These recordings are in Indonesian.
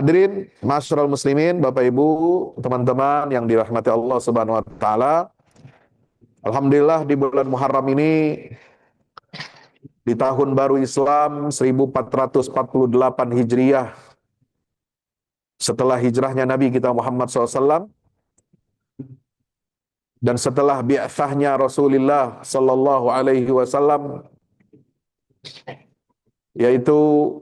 Hadirin, masyarul muslimin, Bapak Ibu, teman-teman yang dirahmati Allah Subhanahu wa taala. Alhamdulillah di bulan Muharram ini, di tahun baru Islam 1448 Hijriah, setelah hijrahnya Nabi kita Muhammad SAW dan setelah bi'atsahnya Rasulullah sallallahu alaihi wasallam, yaitu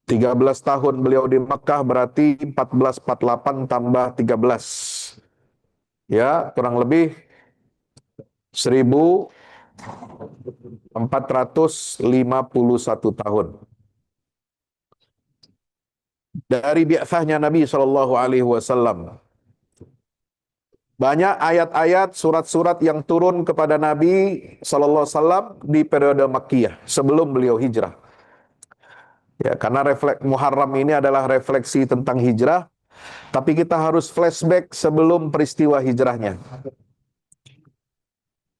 13 tahun beliau di Makkah, berarti 1448 tambah 13. Ya, kurang lebih 1451 tahun. Dari bi'atsahnya Nabi sallallahu alaihi wasallam. Banyak ayat-ayat, surat-surat yang turun kepada Nabi sallallahu alaihi wasallam di periode Makkiyah sebelum beliau hijrah. Ya, karena Muharram ini adalah refleksi tentang hijrah, tapi kita harus flashback sebelum peristiwa hijrahnya.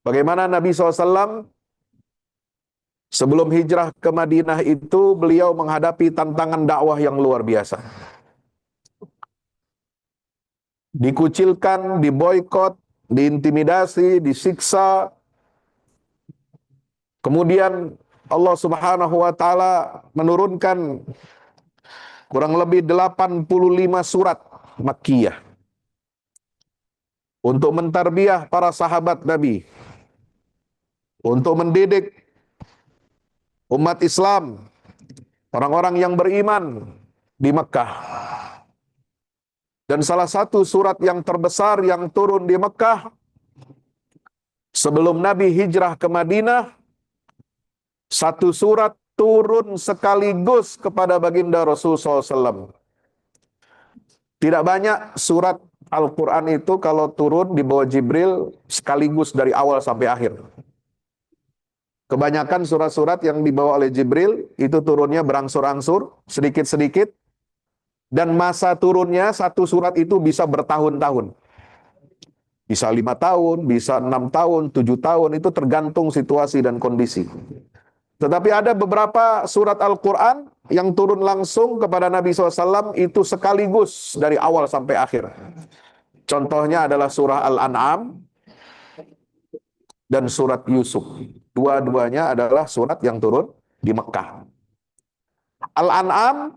Bagaimana Nabi SAW sebelum hijrah ke Madinah itu, beliau menghadapi tantangan dakwah yang luar biasa. Dikucilkan, diboikot, diintimidasi, disiksa. Kemudian Allah Subhanahu wa taala menurunkan kurang lebih 85 surat Makkiyah untuk mentarbiyah para sahabat Nabi, untuk mendidik umat Islam, orang-orang yang beriman di Mekkah. Dan salah satu surat yang terbesar yang turun di Mekkah sebelum Nabi hijrah ke Madinah, satu surat turun sekaligus kepada baginda Rasul SAW. Tidak banyak surat Al-Quran itu kalau turun di bawah Jibril sekaligus dari awal sampai akhir. Kebanyakan surat-surat yang dibawa oleh Jibril itu turunnya berangsur-angsur, sedikit-sedikit. Dan masa turunnya satu surat itu bisa bertahun-tahun. Bisa 5 tahun, bisa 6 tahun, 7 tahun, itu tergantung situasi dan kondisi. Tetapi ada beberapa surat Al-Quran yang turun langsung kepada Nabi SAW itu sekaligus dari awal sampai akhir. Contohnya adalah surah Al-An'am dan surat Yusuf. Dua-duanya adalah surat yang turun di Mekkah. Al-An'am,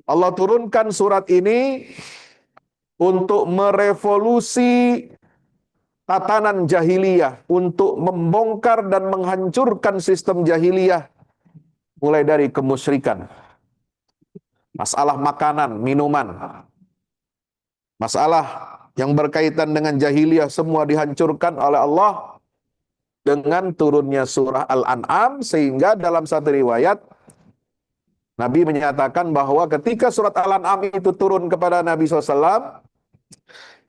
Allah turunkan surat ini untuk merevolusi tatanan jahiliyah, untuk membongkar dan menghancurkan sistem jahiliyah, mulai dari kemusyrikan, masalah makanan, minuman, masalah yang berkaitan dengan jahiliyah semua dihancurkan oleh Allah dengan turunnya surah Al-An'am. Sehingga dalam satu riwayat Nabi menyatakan bahwa ketika surat Al-An'am itu turun kepada Nabi SAW,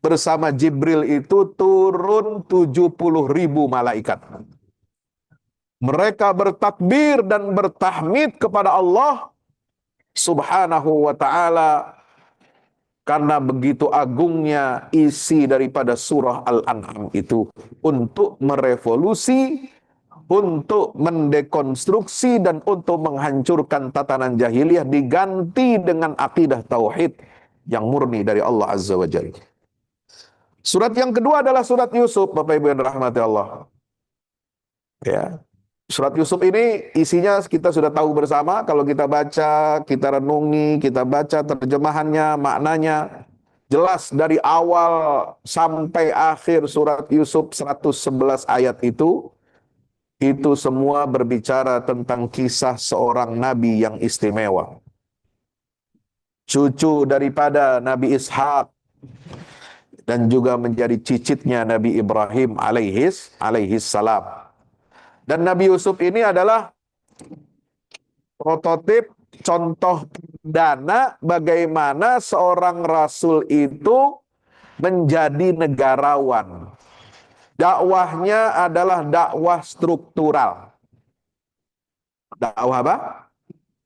bersama Jibril itu turun 70.000 malaikat. Mereka bertakbir dan bertahmid kepada Allah Subhanahu wa ta'ala karena begitu agungnya isi daripada surah Al-An'am itu untuk merevolusi, untuk mendekonstruksi dan untuk menghancurkan tatanan jahiliyah, diganti dengan akidah tauhid yang murni dari Allah Azza wa Jalla. Surat yang kedua adalah surat Yusuf, Bapak Ibu yang dirahmati Allah. Ya. Surat Yusuf ini isinya kita sudah tahu bersama, kalau kita baca, kita renungi, kita baca terjemahannya, maknanya jelas dari awal sampai akhir surat Yusuf 111 ayat itu semua berbicara tentang kisah seorang nabi yang istimewa. Cucu daripada Nabi Ishak dan juga menjadi cicitnya Nabi Ibrahim alaihis salam. Dan Nabi Yusuf ini adalah prototip, contoh perdana bagaimana seorang rasul itu menjadi negarawan. Dakwahnya adalah dakwah struktural. Dakwah apa?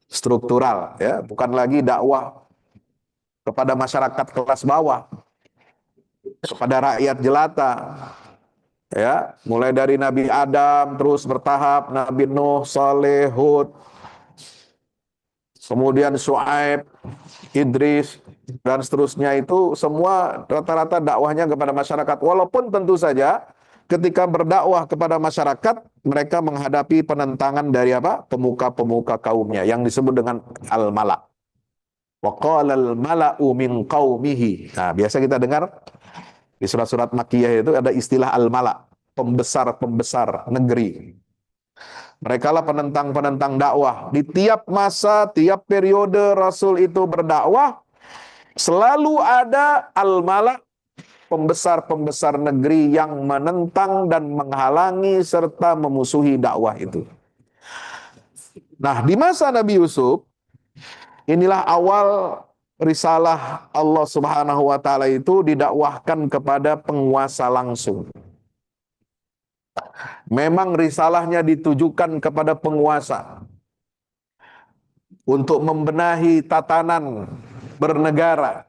Struktural, ya, bukan lagi dakwah kepada masyarakat kelas bawah, kepada rakyat jelata. Ya, mulai dari Nabi Adam terus bertahap, Nabi Nuh, Saleh, Hud, kemudian Syuaib, Idris, dan seterusnya itu semua rata-rata dakwahnya kepada masyarakat. Walaupun tentu saja ketika berdakwah kepada masyarakat, mereka menghadapi penentangan dari apa? Pemuka-pemuka kaumnya yang disebut dengan al-mala'. Wa qala al-mala'u min qaumihi. Nah, biasa kita dengar di surat-surat Makkiyah itu ada istilah al-mala', pembesar-pembesar negeri. Mereka lah penentang-penentang dakwah. Di tiap masa, tiap periode Rasul itu berdakwah, selalu ada al-mala', pembesar-pembesar negeri yang menentang dan menghalangi serta memusuhi dakwah itu. Nah, di masa Nabi Yusuf, inilah awal risalah Allah Subhanahu wa taala itu didakwahkan kepada penguasa langsung. Memang risalahnya ditujukan kepada penguasa untuk membenahi tatanan bernegara.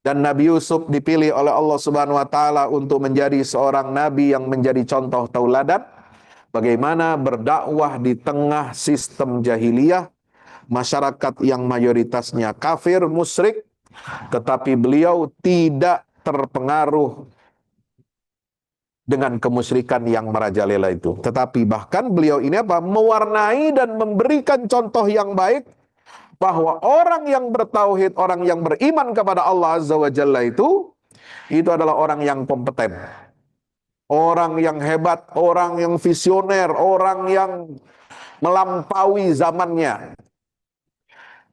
Dan Nabi Yusuf dipilih oleh Allah Subhanahu wa taala untuk menjadi seorang nabi yang menjadi contoh tauladan bagaimana berdakwah di tengah sistem jahiliyah, masyarakat yang mayoritasnya kafir, musyrik, tetapi beliau tidak terpengaruh dengan kemusyrikan yang merajalela itu. Tetapi bahkan beliau ini apa? Mewarnai dan memberikan contoh yang baik bahwa orang yang bertauhid, orang yang beriman kepada Allah Azza wa Jalla itu adalah orang yang kompeten. Orang yang hebat, orang yang visioner, orang yang melampaui zamannya.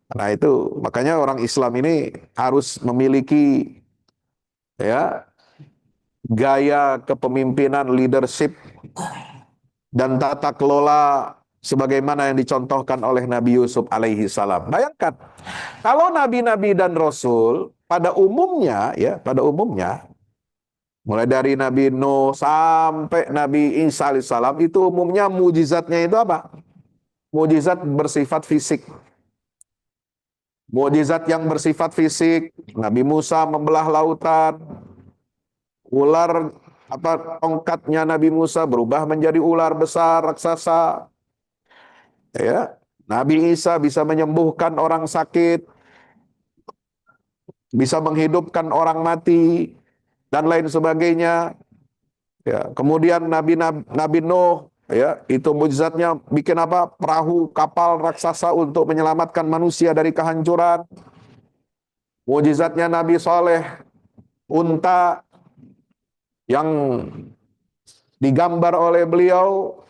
Nah itu, makanya orang Islam ini harus memiliki ya gaya kepemimpinan, leadership, dan tata kelola sebagaimana yang dicontohkan oleh Nabi Yusuf alaihi salam. Bayangkan, kalau nabi-nabi dan rasul pada umumnya mulai dari Nabi Nuh sampai Nabi Isa alaihissalam itu umumnya mujizatnya itu apa? Mujizat bersifat fisik. Mujizat yang bersifat fisik, Nabi Musa membelah lautan, ular tongkatnya Nabi Musa berubah menjadi ular besar raksasa. Ya, Nabi Isa bisa menyembuhkan orang sakit, bisa menghidupkan orang mati, dan lain sebagainya. Ya, kemudian Nabi Nuh, ya, itu mujizatnya bikin apa? Perahu kapal raksasa untuk menyelamatkan manusia dari kehancuran. Mujizatnya Nabi Saleh, unta yang digambar oleh beliau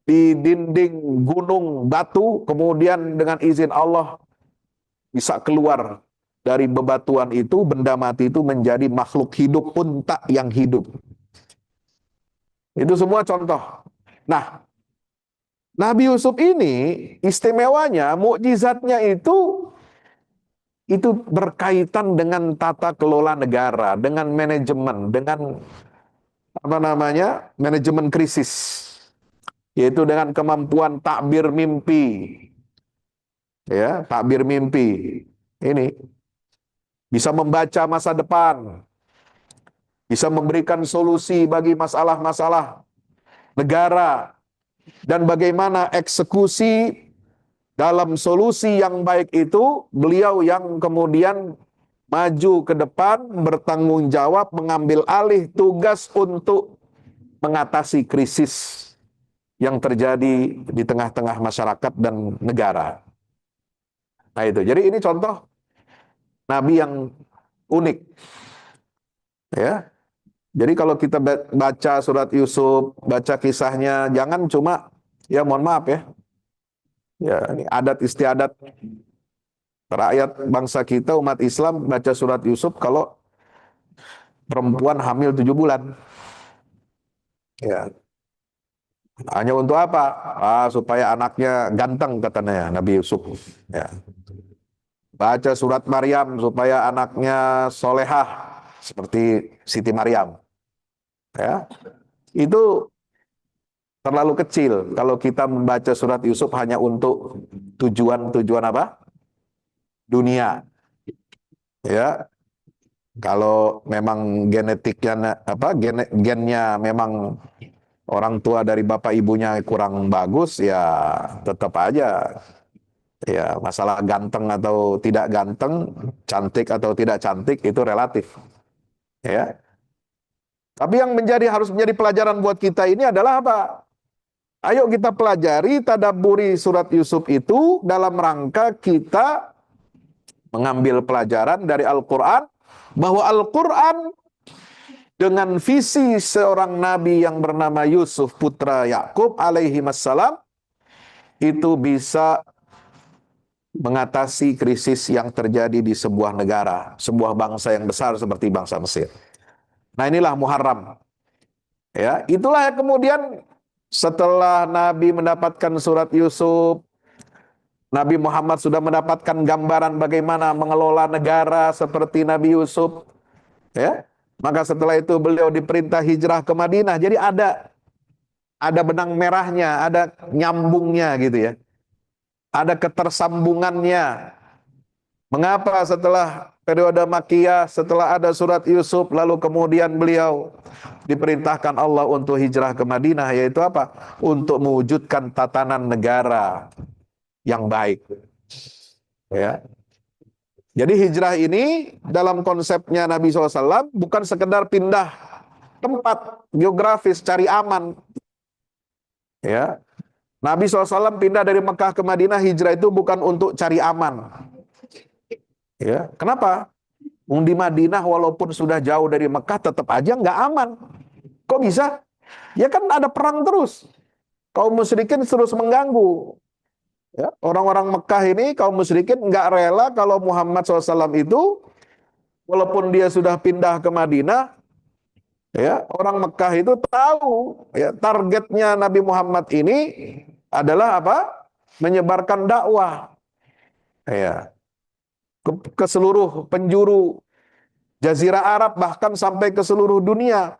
di dinding gunung batu, kemudian dengan izin Allah bisa keluar dari bebatuan itu, benda mati itu menjadi makhluk hidup, unta yang hidup. Itu semua contoh. Nah, Nabi Yusuf ini istimewanya, mukjizatnya itu berkaitan dengan tata kelola negara, dengan manajemen, dengan manajemen krisis, yaitu dengan kemampuan takbir mimpi. Ya, takbir mimpi. Ini bisa membaca masa depan, bisa memberikan solusi bagi masalah-masalah negara, dan bagaimana eksekusi dalam solusi yang baik itu, beliau yang kemudian maju ke depan, bertanggung jawab, mengambil alih tugas untuk mengatasi krisis yang terjadi di tengah-tengah masyarakat dan negara. Nah itu, jadi ini contoh Nabi yang unik. Ya, jadi kalau kita baca surat Yusuf, baca kisahnya, jangan cuma, ya mohon maaf ya, ini adat istiadat rakyat bangsa kita, umat Islam, baca surat Yusuf kalau perempuan hamil 7 bulan. Ya, hanya untuk apa? Supaya anaknya ganteng, katanya Nabi Yusuf. Ya. Baca surat Maryam supaya anaknya solehah seperti Siti Maryam. Ya, itu terlalu kecil kalau kita membaca surat Yusuf hanya untuk tujuan apa? Dunia. Ya, kalau memang genetiknya gennya memang orang tua dari bapak ibunya kurang bagus, ya tetap aja Ya, masalah ganteng atau tidak ganteng, cantik atau tidak cantik itu relatif. Ya. Tapi yang harus menjadi pelajaran buat kita ini adalah apa? Ayo kita pelajari, tadabburi surat Yusuf itu dalam rangka kita mengambil pelajaran dari Al-Quran, bahwa Al-Quran dengan visi seorang nabi yang bernama Yusuf putra Yakub alaihi wassalam itu bisa mengatasi krisis yang terjadi di sebuah negara, sebuah bangsa yang besar seperti bangsa Mesir. Nah, inilah Muharram. Ya, itulah yang kemudian setelah Nabi mendapatkan surat Yusuf, Nabi Muhammad sudah mendapatkan gambaran bagaimana mengelola negara seperti Nabi Yusuf, ya. Maka setelah itu beliau diperintah hijrah ke Madinah. Jadi ada benang merahnya, ada nyambungnya gitu ya. Ada ketersambungannya. Mengapa setelah periode Makkiyah, setelah ada surat Yusuf, lalu kemudian beliau diperintahkan Allah untuk hijrah ke Madinah, yaitu apa? Untuk mewujudkan tatanan negara yang baik. Ya. Jadi hijrah ini dalam konsepnya Nabi SAW bukan sekedar pindah tempat geografis, cari aman. Ya. Nabi SAW pindah dari Mekah ke Madinah, hijrah itu bukan untuk cari aman. Ya. Kenapa? Di Madinah walaupun sudah jauh dari Mekah tetap aja nggak aman. Kok bisa? Ya kan ada perang terus. Kaum musyrikin terus mengganggu. Ya, orang-orang Mekah ini, kaum musyrikin nggak rela kalau Muhammad SAW itu, walaupun dia sudah pindah ke Madinah, ya orang Mekah itu tahu, ya targetnya Nabi Muhammad ini adalah apa? Menyebarkan dakwah, ya ke seluruh penjuru Jazirah Arab, bahkan sampai ke seluruh dunia.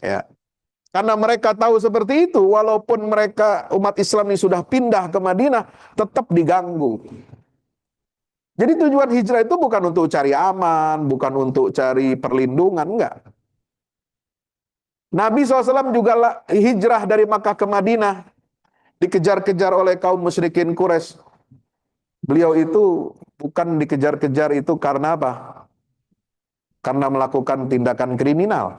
Ya. Karena mereka tahu seperti itu, walaupun mereka umat Islam ini sudah pindah ke Madinah, tetap diganggu. Jadi tujuan hijrah itu bukan untuk cari aman, bukan untuk cari perlindungan, enggak. Nabi SAW juga hijrah dari Makkah ke Madinah, dikejar-kejar oleh kaum musyrikin Quraisy. Beliau itu bukan dikejar-kejar itu karena apa? Karena melakukan tindakan kriminal.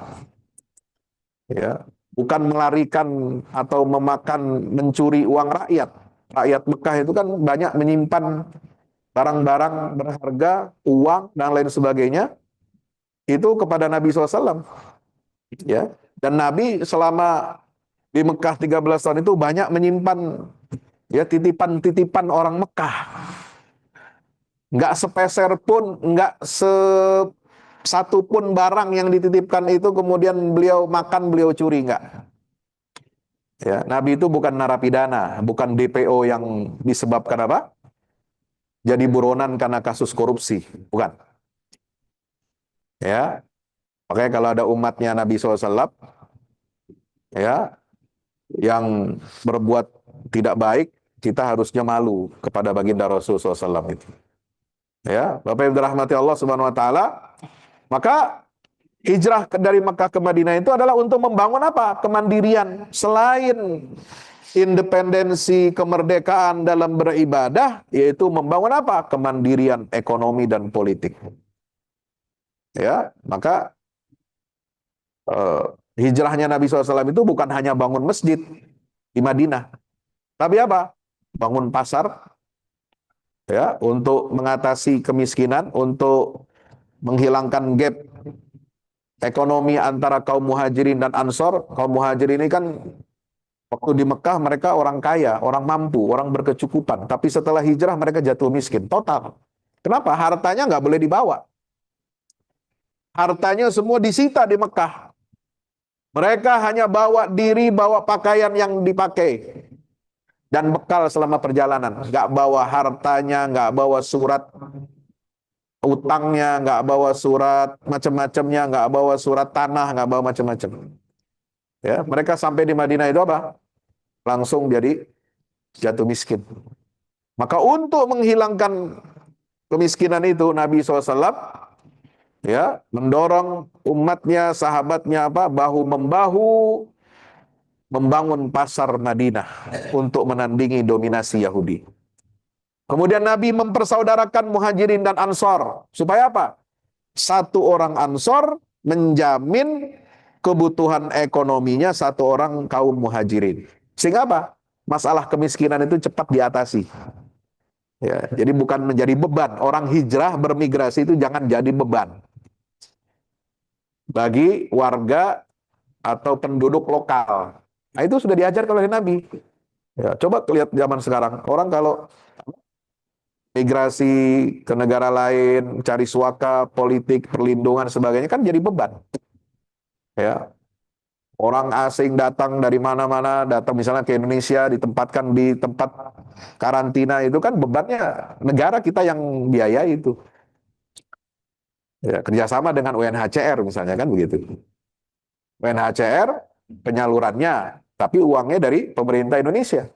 Ya, bukan melarikan atau mencuri uang rakyat. Rakyat Mekah itu kan banyak menyimpan barang-barang berharga, uang dan lain sebagainya itu kepada Nabi SAW. Ya, dan Nabi selama di Mekah 13 tahun itu banyak menyimpan ya titipan-titipan orang Mekah. Nggak sepeser pun, nggak satu pun barang yang dititipkan itu kemudian beliau makan, beliau curi, nggak. Ya, Nabi itu bukan narapidana, bukan DPO yang disebabkan apa? Jadi buronan karena kasus korupsi, bukan. Ya, makanya kalau ada umatnya Nabi SAW, ya, yang berbuat tidak baik, kita harusnya malu kepada baginda Rasulullah SAW itu. Ya, Bapak Ibu dirahmati Allah Subhanahu Wa Taala, maka hijrah dari Makkah ke Madinah itu adalah untuk membangun apa? Kemandirian. Selain independensi, kemerdekaan dalam beribadah, yaitu membangun apa? Kemandirian ekonomi dan politik. Ya, maka hijrahnya Nabi SAW itu bukan hanya bangun masjid di Madinah, tapi apa? Bangun pasar, ya, untuk mengatasi kemiskinan, untuk menghilangkan gap ekonomi antara kaum muhajirin dan ansor. Kaum muhajirin ini kan waktu di Mekah mereka orang kaya, orang mampu, orang berkecukupan. Tapi setelah hijrah mereka jatuh miskin, total. Kenapa? Hartanya nggak boleh dibawa. Hartanya semua disita di Mekah. Mereka hanya bawa diri, bawa pakaian yang dipakai. Dan bekal selama perjalanan. Nggak bawa hartanya, nggak bawa surat utangnya, nggak bawa surat macam-macamnya, nggak bawa surat tanah, nggak bawa macam-macam. Ya, mereka sampai di Madinah itu apa? Langsung jadi jatuh miskin. Maka untuk menghilangkan kemiskinan itu Nabi SAW ya mendorong umatnya, sahabatnya apa? Bahu membahu membangun pasar Madinah untuk menandingi dominasi Yahudi. Kemudian Nabi mempersaudarakan Muhajirin dan Ansor. Supaya apa? Satu orang Ansor menjamin kebutuhan ekonominya satu orang kaum Muhajirin. Sehingga apa? Masalah kemiskinan itu cepat diatasi. Ya, jadi bukan menjadi beban. Orang hijrah bermigrasi itu jangan jadi beban bagi warga atau penduduk lokal. Nah, itu sudah diajarkan oleh Nabi. Ya, coba lihat zaman sekarang. Orang kalau migrasi ke negara lain, cari suaka, politik, perlindungan, sebagainya, kan jadi beban. Ya, orang asing datang dari mana-mana, datang misalnya ke Indonesia, ditempatkan di tempat karantina, itu kan bebannya negara kita yang biaya itu. Ya, kerjasama dengan UNHCR misalnya kan begitu. UNHCR penyalurannya, tapi uangnya dari pemerintah Indonesia.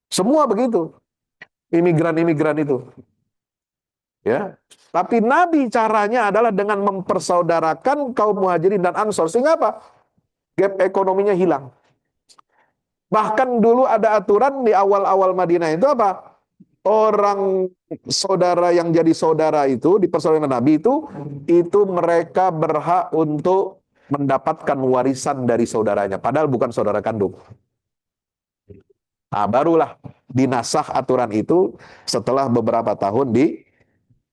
Semua begitu, imigran-imigran itu. Ya, tapi Nabi caranya adalah dengan mempersaudarakan kaum Muhajirin dan Ansor, sehingga apa? Gap ekonominya hilang. Bahkan dulu ada aturan di awal-awal Madinah itu apa? Orang saudara yang jadi saudara itu, dipersaudarakan Nabi itu mereka berhak untuk mendapatkan warisan dari saudaranya, padahal bukan saudara kandung. Nah, barulah dinasah aturan itu setelah beberapa tahun di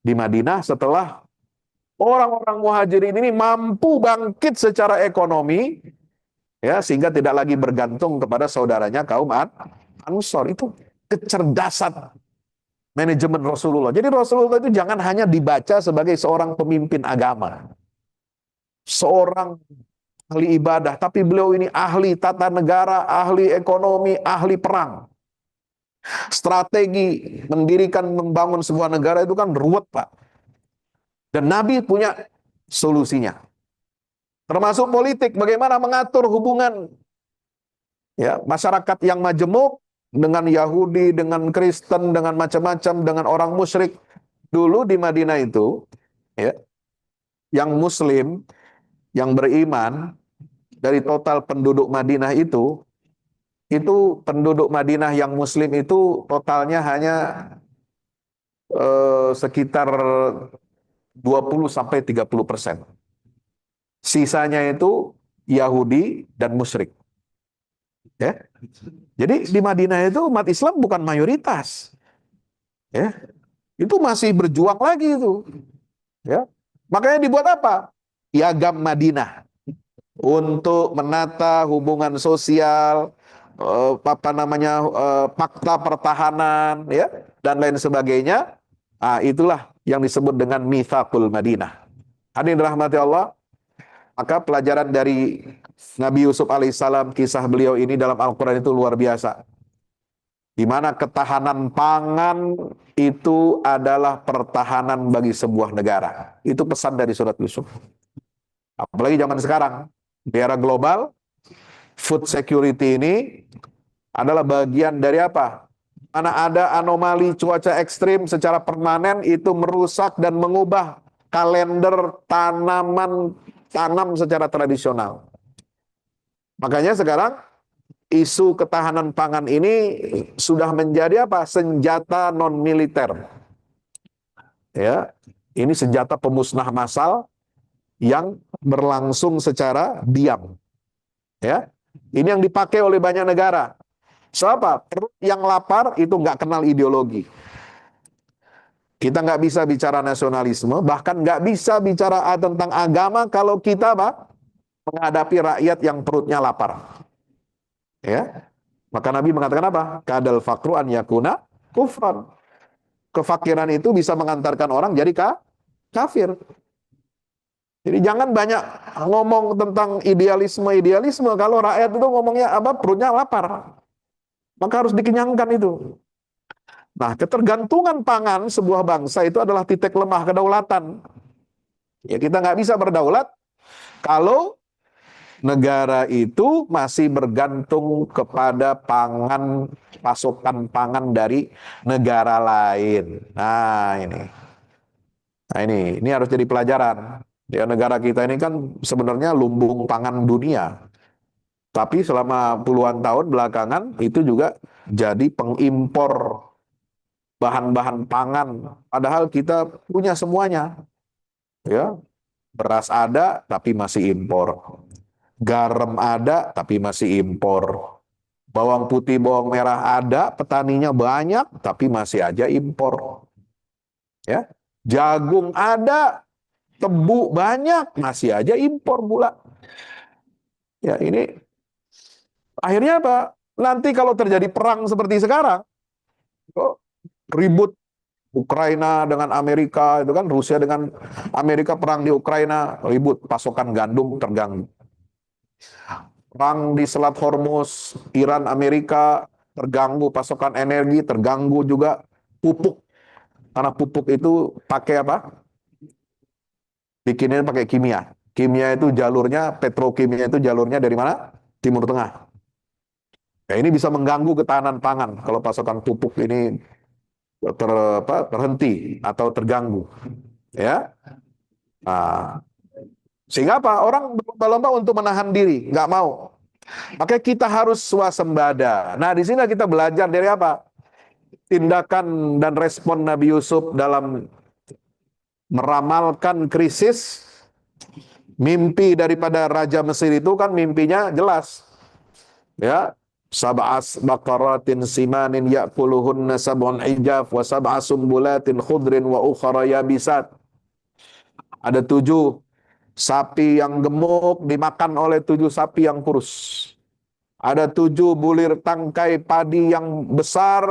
Madinah, setelah orang-orang Muhajirin ini mampu bangkit secara ekonomi, ya, sehingga tidak lagi bergantung kepada saudaranya kaum Ansor. Itu kecerdasan manajemen Rasulullah. Jadi Rasulullah itu jangan hanya dibaca sebagai seorang pemimpin agama, seorang ahli ibadah, tapi beliau ini ahli tata negara, ahli ekonomi, ahli perang. Strategi mendirikan, membangun sebuah negara itu kan ruwet, Pak. Dan Nabi punya solusinya. Termasuk politik, bagaimana mengatur hubungan, ya, masyarakat yang majemuk dengan Yahudi, dengan Kristen, dengan macam-macam, dengan orang musyrik. Dulu di Madinah itu, ya, yang Muslim, yang beriman, dari total penduduk Madinah itu penduduk Madinah yang Muslim itu totalnya hanya sekitar 20-30%. Sisanya itu Yahudi dan musyrik. Ya. Jadi di Madinah itu umat Islam bukan mayoritas. Ya. Itu masih berjuang lagi itu. Ya. Makanya dibuat apa? Piagam Madinah untuk menata hubungan sosial, apa namanya, fakta pertahanan, ya, dan lain sebagainya. Nah, itulah yang disebut dengan Mitsaqul Madinah. Hadirin dirahmati Allah, maka pelajaran dari Nabi Yusuf alaihissalam, kisah beliau ini dalam Al-Quran itu luar biasa. Di mana ketahanan pangan itu adalah pertahanan bagi sebuah negara. Itu pesan dari surat Yusuf. Apalagi zaman sekarang, di era global, food security ini adalah bagian dari apa? Mana ada anomali cuaca ekstrim secara permanen, itu merusak dan mengubah kalender tanam secara tradisional. Makanya sekarang isu ketahanan pangan ini sudah menjadi apa? Senjata non militer. Ya, ini senjata pemusnah massal yang berlangsung secara diam. Ya, ini yang dipakai oleh banyak negara. Siapa? Perut yang lapar itu nggak kenal ideologi. Kita nggak bisa bicara nasionalisme, bahkan nggak bisa bicara tentang agama kalau kita menghadapi rakyat yang perutnya lapar. Ya, maka Nabi mengatakan apa? Kadal fakru an yakuna kufran. Kefakiran itu bisa mengantarkan orang jadi kafir. Jadi jangan banyak ngomong tentang idealisme kalau rakyat itu ngomongnya apa? Perutnya lapar. Maka harus dikenyangkan itu. Nah, ketergantungan pangan sebuah bangsa itu adalah titik lemah kedaulatan. Ya, kita nggak bisa berdaulat kalau negara itu masih bergantung kepada pasokan pangan dari negara lain. Nah, ini harus jadi pelajaran. Ya, negara kita ini kan sebenarnya lumbung pangan dunia. Tapi selama puluhan tahun belakangan itu juga jadi pengimpor bahan-bahan pangan. Padahal kita punya semuanya. Ya, beras ada tapi masih impor. Garam ada tapi masih impor. Bawang putih, bawang merah ada, petaninya banyak tapi masih aja impor. Ya. Jagung ada, tebu banyak, masih aja impor pula. Ya, ini akhirnya apa? Nanti kalau terjadi perang seperti sekarang, kok ribut Ukraina dengan Amerika, itu kan Rusia dengan Amerika perang di Ukraina, ribut, pasokan gandum terganggu. Perang di Selat Hormuz, Iran Amerika terganggu, pasokan energi terganggu juga, pupuk. Karena pupuk itu pakai apa? Bikinnya pakai kimia. Kimia itu jalurnya, petrokimia itu jalurnya dari mana? Timur Tengah. Nah, ini bisa mengganggu ketahanan pangan kalau pasokan pupuk ini terhenti atau terganggu. Ya, nah, sehingga apa? Orang berlomba-lomba untuk menahan diri, nggak mau. Makanya kita harus swasembada. Nah, di sini kita belajar dari apa? Tindakan dan respon Nabi Yusuf dalam meramalkan krisis. Mimpi daripada Raja Mesir itu kan mimpinya jelas. Ya, sab'as baqaratin simanin ya'kuluhunna sab'un hijaf wa sab'a sumbulatin khudrin wa ukhra yabisat. Ada 7 sapi yang gemuk dimakan oleh 7 sapi yang kurus. Ada 7 bulir tangkai padi yang besar,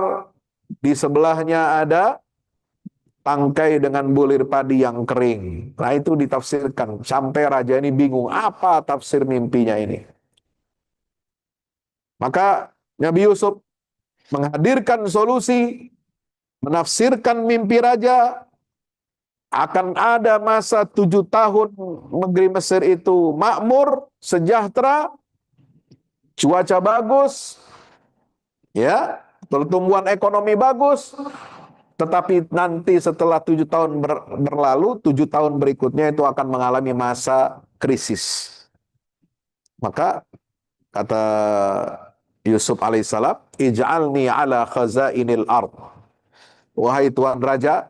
di sebelahnya ada tangkai dengan bulir padi yang kering. Nah, itu ditafsirkan. Sampai raja ini bingung, apa tafsir mimpinya ini. Maka Nabi Yusuf menghadirkan solusi, menafsirkan mimpi raja. Akan ada masa 7 tahun negeri Mesir itu makmur, sejahtera, cuaca bagus, ya, pertumbuhan ekonomi bagus. Tetapi nanti setelah 7 tahun berlalu, 7 tahun berikutnya itu akan mengalami masa krisis. Maka kata Yusuf alaihissalam, ij'alni ala khazainil ard. Wahai Tuan Raja,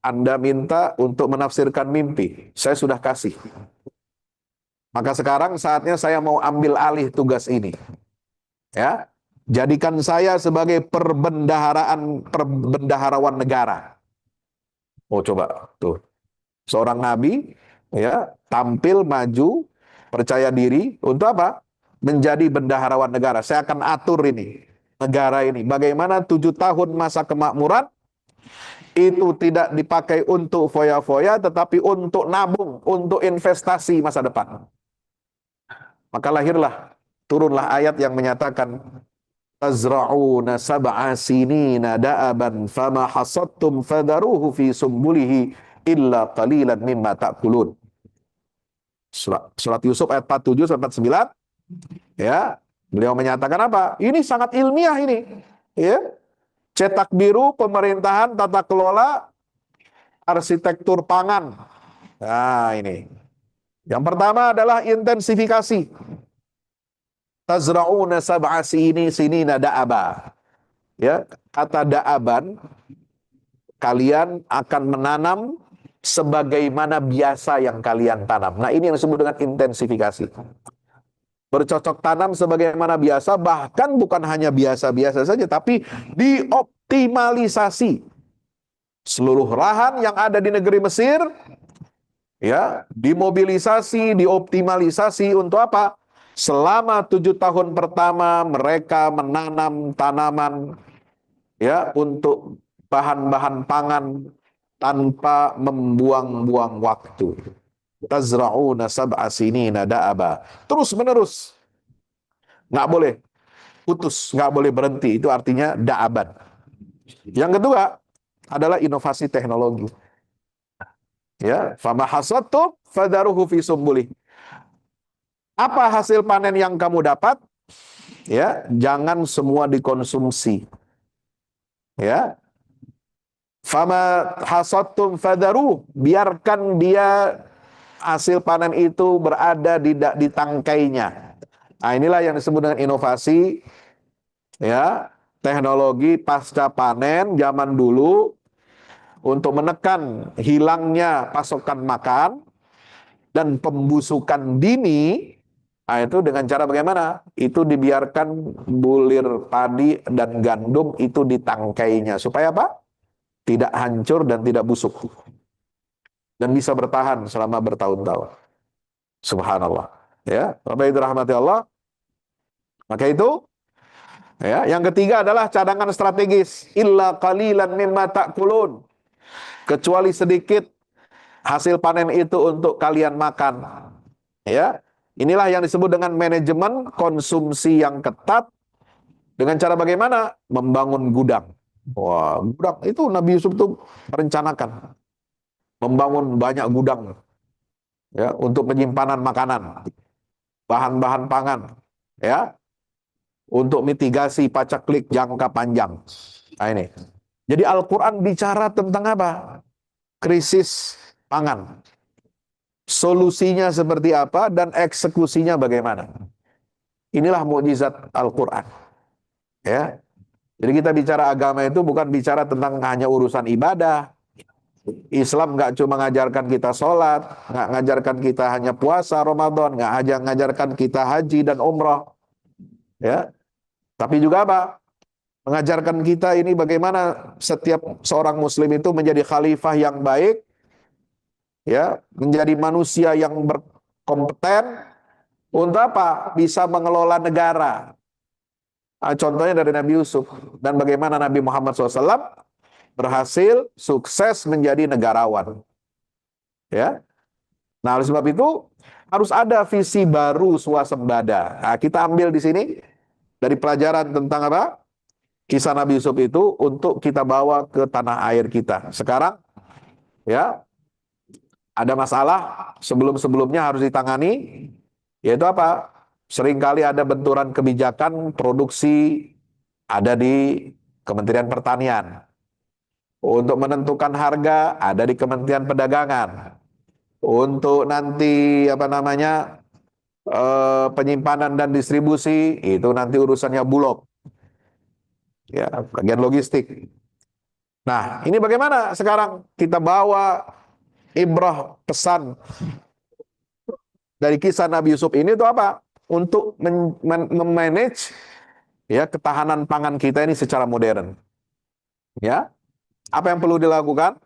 Anda minta untuk menafsirkan mimpi. Saya sudah kasih. Maka sekarang saatnya saya mau ambil alih tugas ini. Ya, jadikan saya sebagai perbendaharawan negara. Oh, coba tuh. Seorang nabi ya, tampil maju, percaya diri untuk apa? Menjadi bendaharawan negara. Saya akan atur ini negara ini. Bagaimana 7 tahun masa kemakmuran itu tidak dipakai untuk foya-foya, tetapi untuk nabung, untuk investasi masa depan. Maka turunlah ayat yang menyatakan tazra'una sab'a sinina da'aban fama hasadtum fadaruhu fi sumbulihi illa qalilan mimma ta'kulun. Surat Yusuf ayat 47 sampai 49, ya. Beliau menyatakan apa? Ini sangat ilmiah ini. Ya. Cetak biru pemerintahan tata kelola arsitektur pangan. Nah, ini. Yang pertama adalah intensifikasi. Tazra'una sab'a sinina da'aba. Ya, kata da'aban, kalian akan menanam sebagaimana biasa yang kalian tanam. Nah, ini yang disebut dengan intensifikasi. Bercocok tanam sebagaimana biasa, bahkan bukan hanya biasa-biasa saja, tapi dioptimalisasi. Seluruh lahan yang ada di negeri Mesir, ya, dimobilisasi, dioptimalisasi untuk apa? Selama 7 tahun pertama mereka menanam tanaman, ya, untuk bahan-bahan pangan tanpa membuang-buang waktu. Tazra'una sab'a sinina da'aba. Terus menerus. Nggak boleh putus, nggak boleh berhenti. Itu artinya da'aban. Yang kedua adalah inovasi teknologi. Ya, fama hasadtum fadaruhu fi sumbulih. Apa hasil panen yang kamu dapat? Ya, jangan semua dikonsumsi. Ya, fama hasadtum fadaruh, biarkan dia hasil panen itu berada di tangkainya. Nah, inilah yang disebut dengan inovasi, ya, teknologi pasca panen zaman dulu untuk menekan hilangnya pasokan makan dan pembusukan dini. Nah, itu dengan cara bagaimana? Itu dibiarkan bulir padi dan gandum itu ditangkainya. Supaya apa? Tidak hancur dan tidak busuk. Dan bisa bertahan selama bertahun-tahun. Subhanallah. Ya, Bapak itu rahmati Allah. Maka itu, ya, yang ketiga adalah cadangan strategis. Illa qalilan mimma ta'kulun. Kecuali sedikit hasil panen itu untuk kalian makan. Ya, inilah yang disebut dengan manajemen konsumsi yang ketat. Dengan cara bagaimana? Membangun gudang. Wah, gudang itu Nabi Yusuf itu merencanakan membangun banyak gudang, ya, untuk penyimpanan makanan, bahan-bahan pangan, ya, untuk mitigasi pacaklik jangka panjang. Nah ini. Jadi Al-Quran bicara tentang apa? Krisis pangan. Solusinya seperti apa dan eksekusinya bagaimana? Inilah mukjizat Al-Quran. Ya. Jadi kita bicara agama itu bukan bicara tentang hanya urusan ibadah. Islam nggak cuma ngajarkan kita sholat, nggak ngajarkan kita hanya puasa Ramadan, nggak hanya ngajarkan kita haji dan umrah, ya. Tapi juga apa? Mengajarkan kita ini bagaimana setiap seorang Muslim itu menjadi khalifah yang baik, ya, menjadi manusia yang berkompeten untuk apa? Bisa mengelola negara. Nah, contohnya dari Nabi Yusuf dan bagaimana Nabi Muhammad SAW berhasil sukses menjadi negarawan. Ya, nah oleh sebab itu harus ada visi baru swasembada. Nah, kita ambil di sini dari pelajaran tentang apa? Kisah Nabi Yusuf itu untuk kita bawa ke tanah air kita. Sekarang, ya, ada masalah sebelum-sebelumnya harus ditangani, yaitu apa? Seringkali ada benturan kebijakan produksi ada di Kementerian Pertanian. Untuk menentukan harga ada di Kementerian Perdagangan. Untuk nanti apa namanya penyimpanan dan distribusi itu nanti urusannya Bulog, ya, bagian logistik. Nah, ini bagaimana sekarang kita bawa ibrah pesan dari kisah Nabi Yusuf ini itu apa? Untuk memanage, ya, ketahanan pangan kita ini secara modern. Ya, apa yang perlu dilakukan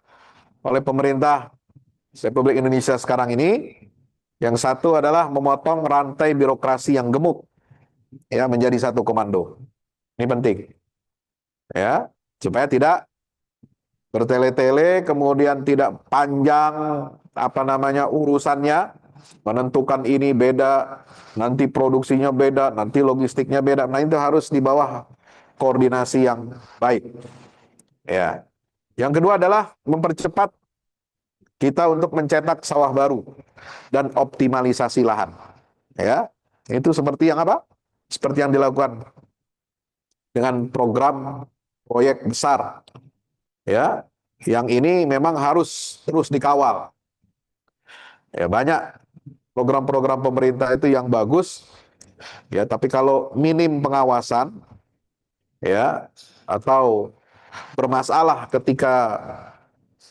oleh pemerintah Republik Indonesia sekarang ini? Yang satu adalah memotong rantai birokrasi yang gemuk, ya, menjadi satu komando. Ini penting, ya, supaya tidak bertele-tele, kemudian tidak panjang apa namanya urusannya, menentukan ini beda, nanti produksinya beda, nanti logistiknya beda. Nah, itu harus di bawah koordinasi yang baik. Ya. Yang kedua adalah mempercepat kita untuk mencetak sawah baru dan optimalisasi lahan. Ya. Itu seperti yang apa? Seperti yang dilakukan dengan program proyek besar, ya, yang ini memang harus terus dikawal. Ya, banyak program-program pemerintah itu yang bagus, ya, tapi kalau minim pengawasan, ya, atau bermasalah ketika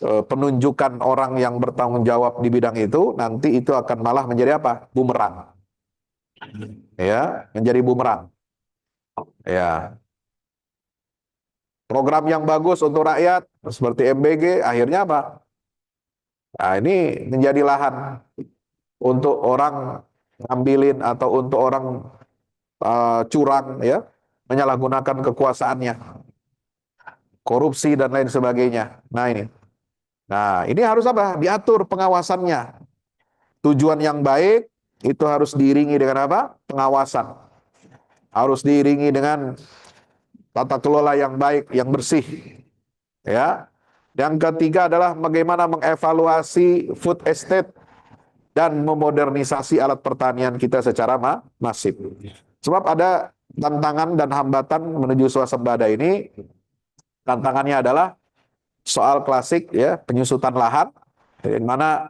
penunjukan orang yang bertanggung jawab di bidang itu, nanti itu akan malah menjadi apa? Bumerang. Ya, menjadi bumerang. Ya, program yang bagus untuk rakyat seperti MBG akhirnya apa? Nah, ini menjadi lahan untuk orang ngambilin atau untuk orang curang, ya, menyalahgunakan kekuasaannya, korupsi dan lain sebagainya. Nah ini harus apa? Diatur pengawasannya. Tujuan yang baik itu harus diiringi dengan apa? Pengawasan. Harus diiringi dengan tata kelola yang baik, yang bersih. Ya. Yang ketiga adalah bagaimana mengevaluasi food estate dan memodernisasi alat pertanian kita secara masif. Sebab ada tantangan dan hambatan menuju swasembada ini. Tantangannya adalah soal klasik, ya, penyusutan lahan, di mana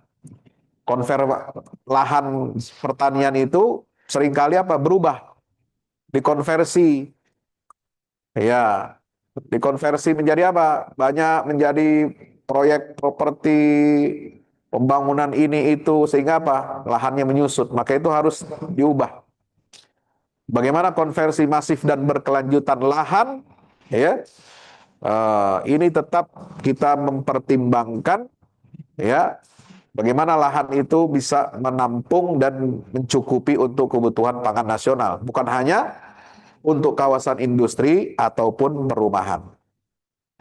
lahan pertanian itu seringkali apa? Berubah, dikonversi Ya, dikonversi menjadi apa? Banyak menjadi proyek properti pembangunan ini itu sehingga apa? Lahannya menyusut. Maka itu harus diubah. Bagaimana konversi masif dan berkelanjutan lahan? Ya, ini tetap kita mempertimbangkan ya bagaimana lahan itu bisa menampung dan mencukupi untuk kebutuhan pangan nasional, bukan hanya untuk kawasan industri ataupun perumahan.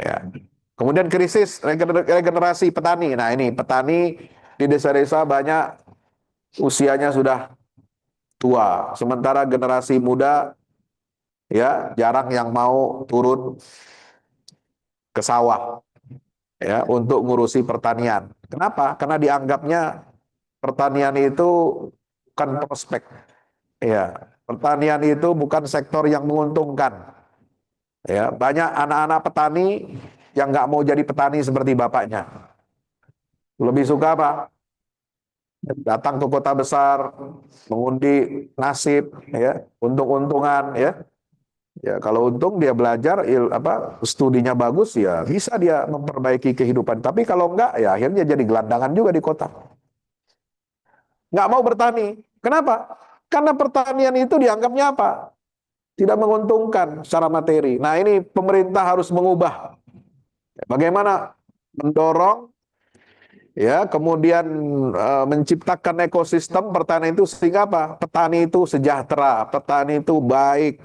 Ya. Kemudian krisis regenerasi petani. Nah ini petani di desa-desa banyak usianya sudah tua, sementara generasi muda ya jarang yang mau turun ke sawah ya untuk ngurusi pertanian. Kenapa? Karena dianggapnya pertanian itu bukan prospek. Ya, pertanian itu bukan sektor yang menguntungkan. Ya, banyak anak-anak petani yang nggak mau jadi petani seperti bapaknya. Lebih suka apa? Datang ke kota besar, mengundi nasib, ya, untung-untungan, ya. Ya, kalau untung dia belajar, studinya bagus, ya bisa dia memperbaiki kehidupan. Tapi kalau enggak, ya akhirnya jadi gelandangan juga di kota. Nggak mau bertani. Kenapa? Karena pertanian itu dianggapnya apa? Tidak menguntungkan secara materi. Nah, ini pemerintah harus mengubah. Bagaimana mendorong ya, kemudian menciptakan ekosistem pertanian itu sehingga apa? Petani itu sejahtera, petani itu baik,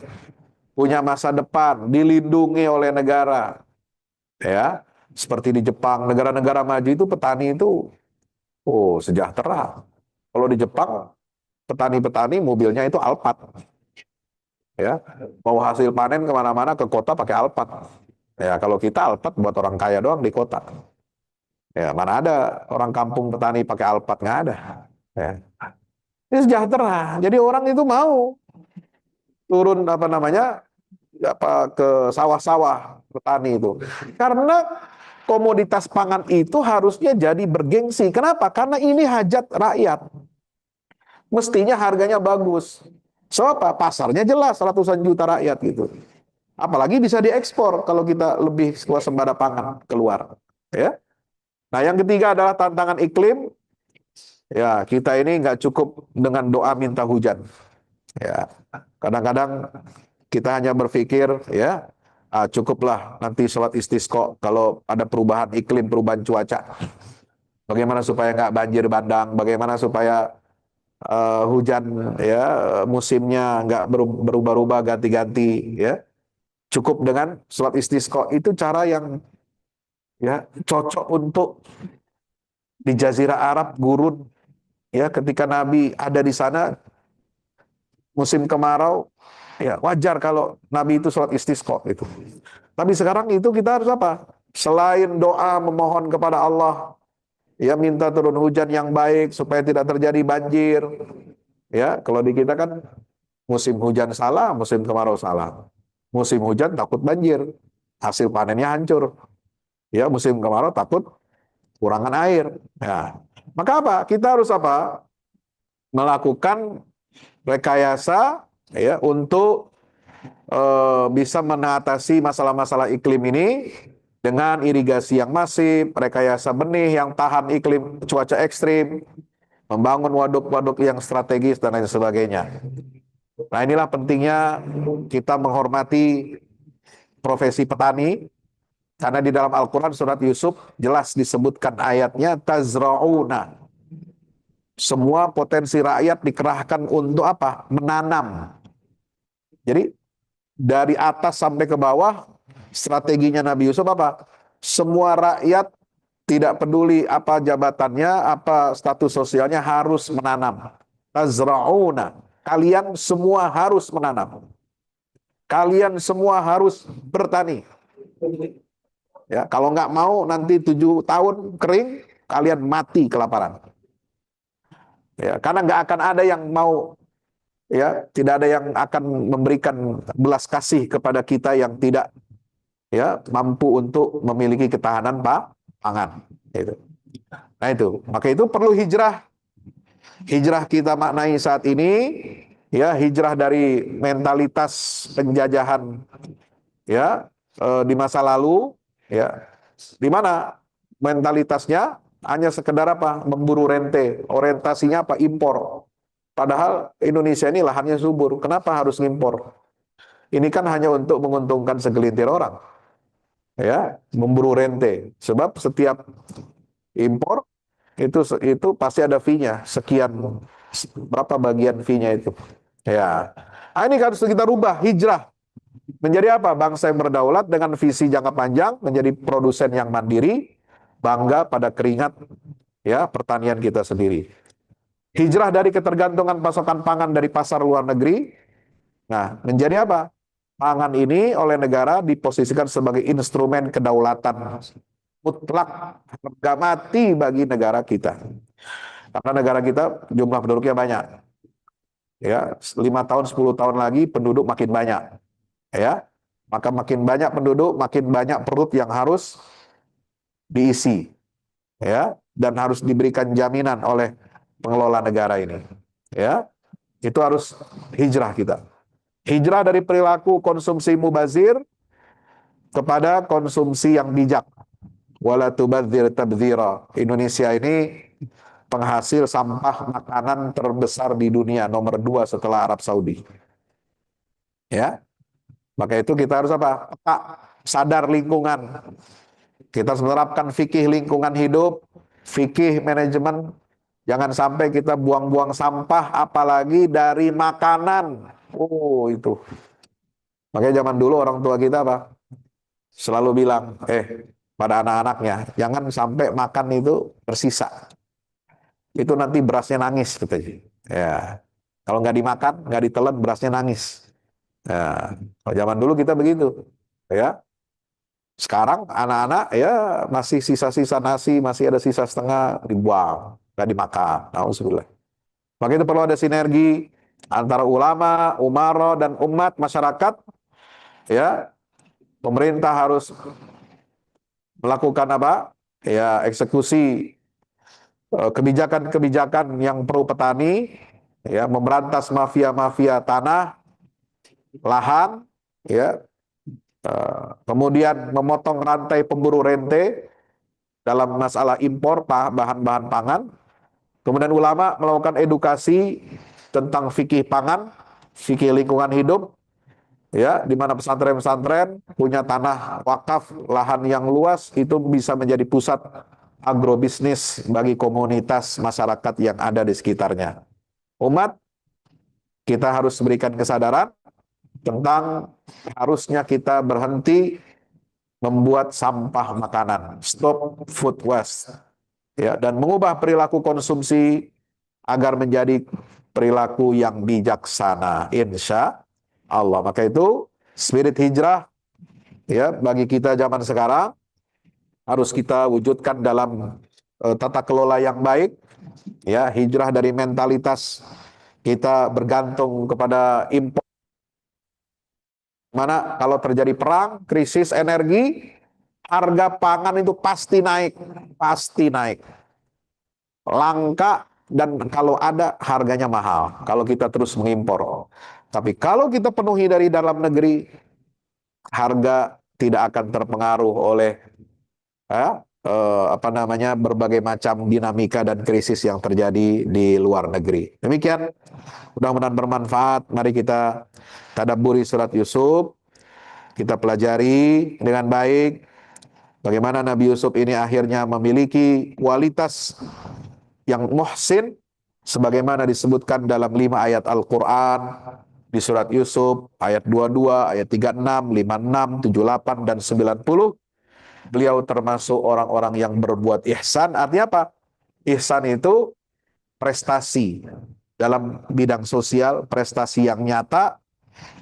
punya masa depan, dilindungi oleh negara. Ya, seperti di Jepang, negara-negara maju itu petani itu sejahtera. Kalau di Jepang, petani-petani mobilnya itu Alphard. Ya, mau hasil panen kemana-mana ke kota pakai Alphard. Ya, kalau kita Alphard buat orang kaya doang di kota. Ya, mana ada orang kampung petani pakai Alphard, nggak ada. Ya. Ini sejahtera. Jadi orang itu mau turun ke sawah-sawah petani itu. Karena komoditas pangan itu harusnya jadi bergengsi. Kenapa? Karena ini hajat rakyat. Mestinya harganya bagus. So apa? Pasarnya jelas ratusan juta rakyat gitu. Apalagi bisa diekspor kalau kita lebih swasembada pangan keluar. Ya. Nah, yang ketiga adalah tantangan iklim. Ya, kita ini nggak cukup dengan doa minta hujan. Ya, kadang-kadang kita hanya berpikir ya cukuplah nanti sholat istisqa kalau ada perubahan iklim, perubahan cuaca. Bagaimana supaya nggak banjir bandang? Bagaimana supaya hujan ya musimnya nggak berubah-ubah ganti-ganti ya. Cukup dengan sholat istisqa itu cara yang ya cocok untuk di Jazirah Arab gurun ya ketika Nabi ada di sana musim kemarau ya wajar kalau Nabi itu sholat istisqa itu. Tapi sekarang itu kita harus apa? Selain doa memohon kepada Allah ya minta turun hujan yang baik supaya tidak terjadi banjir. Ya, kalau di kita kan musim hujan salah, musim kemarau salah. Musim hujan takut banjir, hasil panennya hancur. Ya, musim kemarau takut kurangan air. Ya. Maka apa? Kita harus apa? Melakukan rekayasa ya untuk bisa mengatasi masalah-masalah iklim ini dengan irigasi yang masif, rekayasa benih yang tahan iklim cuaca ekstrim, membangun waduk-waduk yang strategis dan lain sebagainya. Nah, inilah pentingnya kita menghormati profesi petani karena di dalam Al-Qur'an surat Yusuf jelas disebutkan ayatnya tazrauna. Semua potensi rakyat dikerahkan untuk apa? Menanam. Jadi dari atas sampai ke bawah strateginya Nabi Yusuf apa? Semua rakyat tidak peduli apa jabatannya, apa status sosialnya harus menanam. Tazrauna. Kalian semua harus menanam. Kalian semua harus bertani. Ya, kalau nggak mau nanti 7 tahun kering, kalian mati kelaparan. Ya, karena nggak akan ada yang mau, ya, tidak ada yang akan memberikan belas kasih kepada kita yang tidak, ya, mampu untuk memiliki ketahanan pangan. Itu. Nah itu, maka itu perlu hijrah. Hijrah kita maknai saat ini, ya, hijrah dari mentalitas penjajahan ya, di masa lalu, ya, di mana mentalitasnya hanya sekedar apa? Memburu rente, orientasinya apa? Impor. Padahal Indonesia ini lahannya subur, kenapa harus ngimpor? Ini kan hanya untuk menguntungkan segelintir orang, ya, memburu rente. Sebab setiap impor itu pasti ada fee-nya, sekian berapa bagian fee-nya itu. Ya. Nah, ini harus kita rubah, hijrah. Menjadi apa? Bangsa yang berdaulat dengan visi jangka panjang, menjadi produsen yang mandiri, bangga pada keringat ya pertanian kita sendiri. Hijrah dari ketergantungan pasokan pangan dari pasar luar negeri. Nah, menjadi apa? Pangan ini oleh negara diposisikan sebagai instrumen kedaulatan mutlak, harga mati bagi negara kita. Karena negara kita jumlah penduduknya banyak. Ya, 5 tahun, 10 tahun lagi penduduk makin banyak. Ya, maka makin banyak penduduk, makin banyak perut yang harus diisi. Ya, dan harus diberikan jaminan oleh pengelola negara ini. Ya, itu harus hijrah kita. Hijrah dari perilaku konsumsi mubazir kepada konsumsi yang bijak. Wala tubadzir tabdzira. Indonesia ini penghasil sampah makanan terbesar di dunia, nomor 2 setelah Arab Saudi. Ya, maka itu kita harus apa? Peka, sadar lingkungan. Kita harus menerapkan fikih lingkungan hidup, fikih manajemen. Jangan sampai kita buang-buang sampah, apalagi dari makanan. Oh, itu. Makanya zaman dulu orang tua kita apa? Selalu bilang, pada anak-anaknya, jangan sampai makan itu tersisa. Itu nanti berasnya nangis, katanya. Ya, kalau nggak dimakan, nggak ditelan, berasnya nangis. Ya, kalau zaman dulu kita begitu. Ya, sekarang anak-anak ya masih sisa-sisa nasi, masih ada sisa setengah dibuang, nggak dimakan. Alhamdulillah. Maka itu perlu ada sinergi antara ulama, umaro, dan umat masyarakat. Ya, pemerintah harus melakukan apa? Ya, eksekusi kebijakan-kebijakan yang pro petani, ya, memberantas mafia-mafia tanah, lahan, ya, kemudian memotong rantai pemburu rente dalam masalah impor bahan-bahan pangan. Kemudian ulama melakukan edukasi tentang fikih pangan, fikih lingkungan hidup, ya, di mana pesantren-pesantren punya tanah wakaf, lahan yang luas, itu bisa menjadi pusat agrobisnis bagi komunitas masyarakat yang ada di sekitarnya. Umat, kita harus berikan kesadaran tentang harusnya kita berhenti membuat sampah makanan, stop food waste, ya, dan mengubah perilaku konsumsi agar menjadi perilaku yang bijaksana, insya Allah. Maka itu spirit hijrah, ya, bagi kita zaman sekarang harus kita wujudkan dalam tata kelola yang baik, ya, hijrah dari mentalitas kita bergantung kepada impor. Mana kalau terjadi perang, krisis energi, harga pangan itu pasti naik, langka, dan kalau ada harganya mahal kalau kita terus mengimpor. Tapi kalau kita penuhi dari dalam negeri, harga tidak akan terpengaruh oleh berbagai macam dinamika dan krisis yang terjadi di luar negeri. Demikian, mudah-mudahan bermanfaat. Mari kita tadabburi surat Yusuf, kita pelajari dengan baik bagaimana Nabi Yusuf ini akhirnya memiliki kualitas yang muhsin sebagaimana disebutkan dalam 5 ayat Al-Quran di surat Yusuf, ayat 22, ayat 36, 56, 78, dan 90. Beliau termasuk orang-orang yang berbuat ihsan. Artinya apa? Ihsan itu prestasi dalam bidang sosial, prestasi yang nyata.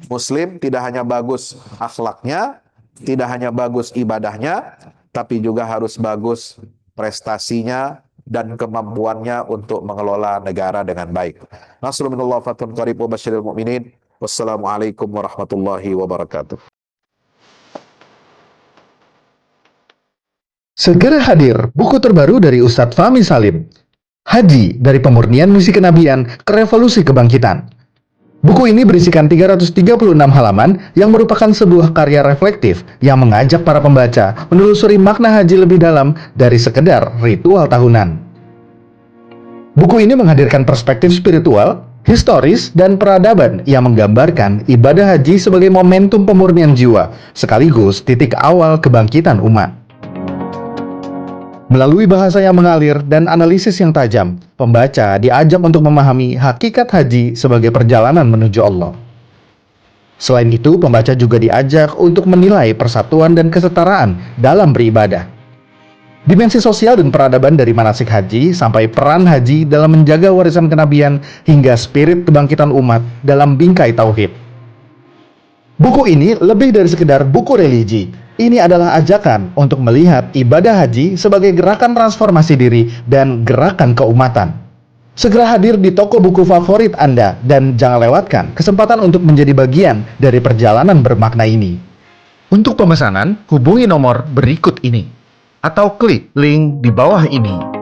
Muslim tidak hanya bagus akhlaknya, tidak hanya bagus ibadahnya, tapi juga harus bagus prestasinya dan kemampuannya untuk mengelola negara dengan baik. Nasrul minallah fatun qarib wa basyiril mu'minin. Wassalamualaikum warahmatullahi wabarakatuh. Segera hadir buku terbaru dari Ustadz Fahmi Salim, Haji dari Pemurnian Misi Kenabian ke Revolusi Kebangkitan. Buku ini berisikan 336 halaman yang merupakan sebuah karya reflektif yang mengajak para pembaca menelusuri makna haji lebih dalam dari sekedar ritual tahunan. Buku ini menghadirkan perspektif spiritual, historis, dan peradaban yang menggambarkan ibadah haji sebagai momentum pemurnian jiwa, sekaligus titik awal kebangkitan umat. Melalui bahasa yang mengalir dan analisis yang tajam, pembaca diajak untuk memahami hakikat haji sebagai perjalanan menuju Allah. Selain itu, pembaca juga diajak untuk menilai persatuan dan kesetaraan dalam beribadah. Dimensi sosial dan peradaban dari manasik haji sampai peran haji dalam menjaga warisan kenabian hingga spirit kebangkitan umat dalam bingkai tauhid. Buku ini lebih dari sekedar buku religi. Ini adalah ajakan untuk melihat ibadah haji sebagai gerakan transformasi diri dan gerakan keumatan. Segera hadir di toko buku favorit Anda dan jangan lewatkan kesempatan untuk menjadi bagian dari perjalanan bermakna ini. Untuk pemesanan, hubungi nomor berikut ini atau klik link di bawah ini.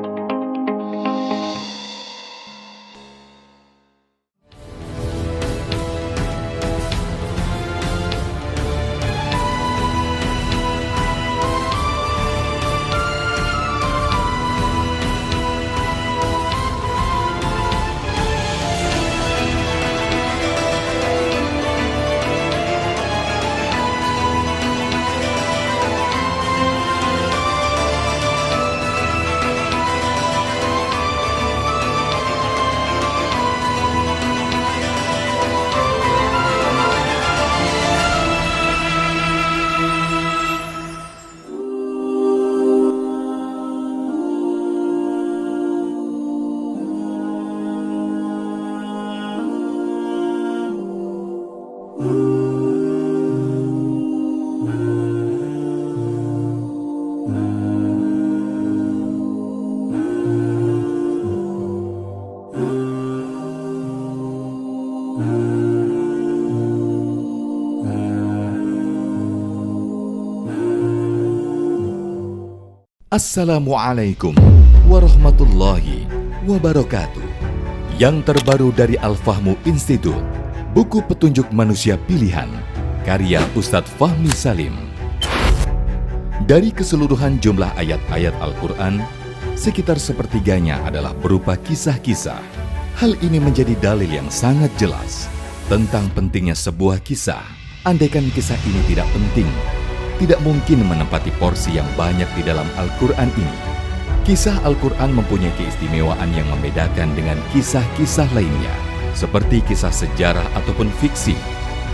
Assalamualaikum warahmatullahi wabarakatuh. Yang terbaru dari Al-Fahmu Institute, buku petunjuk manusia pilihan, karya Ustadz Fahmi Salim. Dari keseluruhan jumlah ayat-ayat Al-Quran, sekitar sepertiganya adalah berupa kisah-kisah. Hal ini menjadi dalil yang sangat jelas tentang pentingnya sebuah kisah. Andaikan kisah ini tidak penting, tidak mungkin menempati porsi yang banyak di dalam Al-Quran ini. Kisah Al-Quran mempunyai keistimewaan yang membedakan dengan kisah-kisah lainnya, seperti kisah sejarah ataupun fiksi.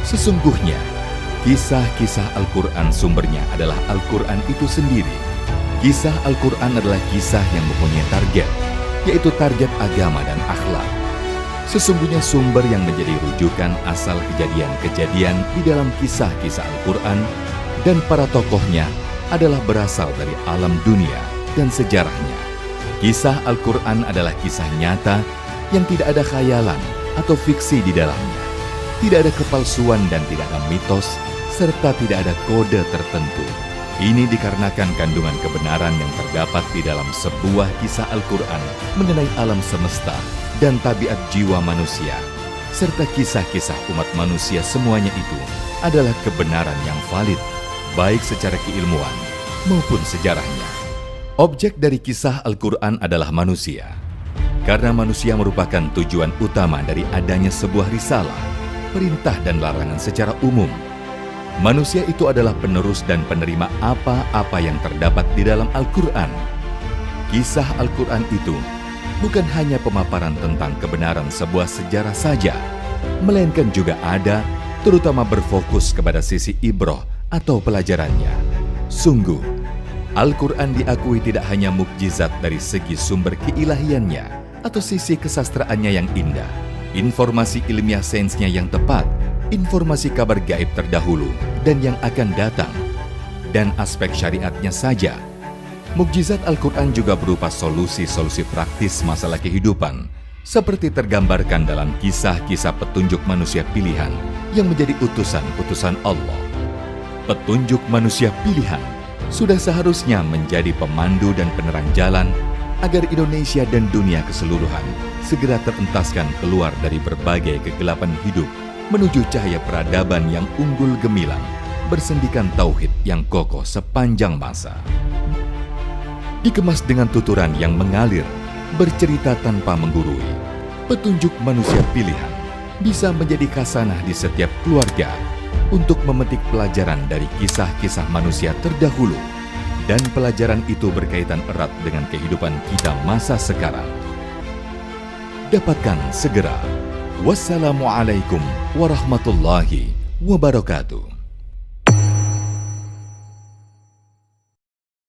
Sesungguhnya, kisah-kisah Al-Quran sumbernya adalah Al-Quran itu sendiri. Kisah Al-Quran adalah kisah yang mempunyai target, yaitu target agama dan akhlak. Sesungguhnya sumber yang menjadi rujukan asal kejadian-kejadian di dalam kisah-kisah Al-Quran dan para tokohnya adalah berasal dari alam dunia dan sejarahnya. Kisah Al-Quran adalah kisah nyata yang tidak ada khayalan atau fiksi di dalamnya. Tidak ada kepalsuan dan tidak ada mitos, serta tidak ada kode tertentu. Ini dikarenakan kandungan kebenaran yang terdapat di dalam sebuah kisah Al-Quran mengenai alam semesta dan tabiat jiwa manusia, serta kisah-kisah umat manusia semuanya itu adalah kebenaran yang valid, baik secara keilmuan maupun sejarahnya. Objek dari kisah Al-Quran adalah manusia. Karena manusia merupakan tujuan utama dari adanya sebuah risalah, perintah dan larangan secara umum. Manusia itu adalah penerus dan penerima apa-apa yang terdapat di dalam Al-Quran. Kisah Al-Quran itu bukan hanya pemaparan tentang kebenaran sebuah sejarah saja, melainkan juga ada, terutama berfokus kepada sisi ibroh atau pelajarannya. Sungguh, Al-Quran diakui tidak hanya mukjizat dari segi sumber keilahiannya atau sisi kesastraannya yang indah, informasi ilmiah sainsnya yang tepat, informasi kabar gaib terdahulu dan yang akan datang, dan aspek syariatnya saja. Mukjizat Al-Quran juga berupa solusi-solusi praktis masalah kehidupan, seperti tergambarkan dalam kisah-kisah petunjuk manusia pilihan yang menjadi utusan-utusan Allah. Petunjuk manusia pilihan sudah seharusnya menjadi pemandu dan penerang jalan agar Indonesia dan dunia keseluruhan segera terentaskan keluar dari berbagai kegelapan hidup menuju cahaya peradaban yang unggul gemilang, bersendikan tauhid yang kokoh sepanjang masa. Dikemas dengan tuturan yang mengalir, bercerita tanpa menggurui, petunjuk manusia pilihan bisa menjadi khasanah di setiap keluarga untuk memetik pelajaran dari kisah-kisah manusia terdahulu, dan pelajaran itu berkaitan erat dengan kehidupan kita masa sekarang. Dapatkan segera. Wassalamualaikum warahmatullahi wabarakatuh.